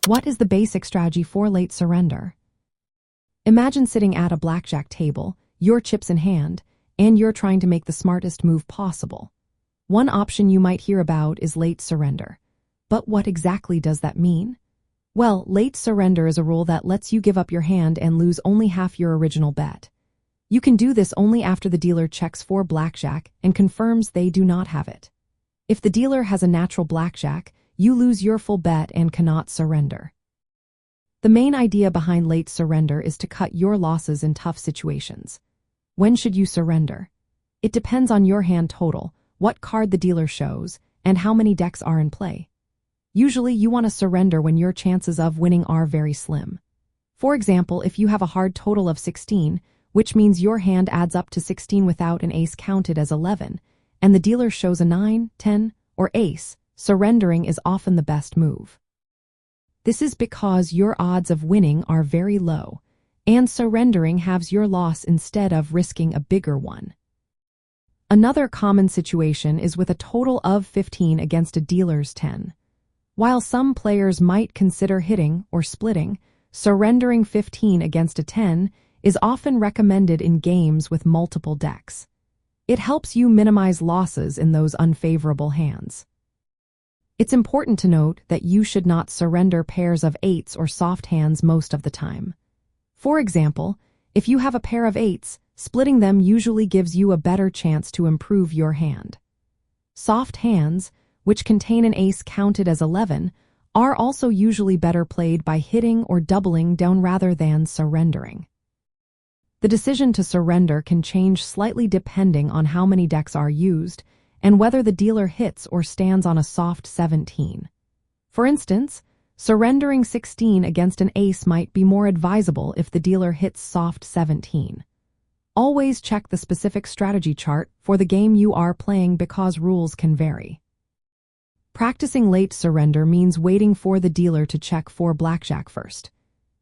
What is the basic strategy for late surrender? Imagine sitting at a blackjack table, your chips in hand, and you're trying to make the smartest move possible. One option you might hear about is late surrender. But what exactly does that mean? Well, late surrender is a rule that lets you give up your hand and lose only half your original bet. You can do this only after the dealer checks for blackjack and confirms they do not have it. If the dealer has a natural blackjack, you lose your full bet and cannot surrender. The main idea behind late surrender is to cut your losses in tough situations. When should you surrender? It depends on your hand total, what card the dealer shows, and how many decks are in play. Usually you want to surrender when your chances of winning are very slim. For example, if you have a hard total of 16, which means your hand adds up to 16 without an ace counted as 11, and the dealer shows a 9, 10, or ace, surrendering is often the best move. This is because your odds of winning are very low, and surrendering halves your loss instead of risking a bigger one. Another common situation is with a total of 15 against a dealer's 10. While some players might consider hitting or splitting, surrendering 15 against a 10 is often recommended in games with multiple decks. It helps you minimize losses in those unfavorable hands. It's important to note that you should not surrender pairs of eights or soft hands most of the time. For example, if you have a pair of eights, splitting them usually gives you a better chance to improve your hand. Soft hands, which contain an ace counted as 11, are also usually better played by hitting or doubling down rather than surrendering. The decision to surrender can change slightly depending on how many decks are used and whether the dealer hits or stands on a soft 17. For instance, surrendering 16 against an ace might be more advisable if the dealer hits soft 17. Always check the specific strategy chart for the game you are playing because rules can vary. Practicing late surrender means waiting for the dealer to check for blackjack first.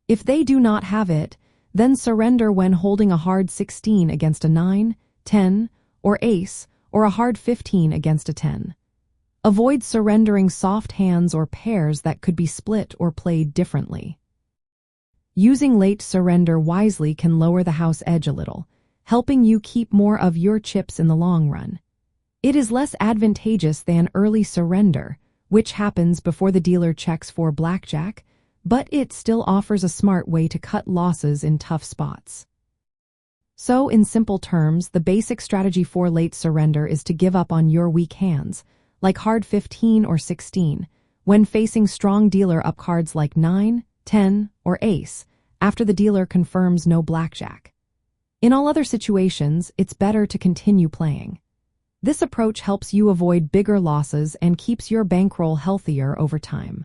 If they do not have it, then surrender when holding a hard 16 against a 9, 10, or ace, or a hard 15 against a 10. Avoid surrendering soft hands or pairs that could be split or played differently. Using late surrender wisely can lower the house edge a little, helping you keep more of your chips in the long run. It is less advantageous than early surrender, which happens before the dealer checks for blackjack, but it still offers a smart way to cut losses in tough spots. So, in simple terms, the basic strategy for late surrender is to give up on your weak hands, like hard 15 or 16, when facing strong dealer upcards like 9, 10, or ace, after the dealer confirms no blackjack. In all other situations, it's better to continue playing. This approach helps you avoid bigger losses and keeps your bankroll healthier over time.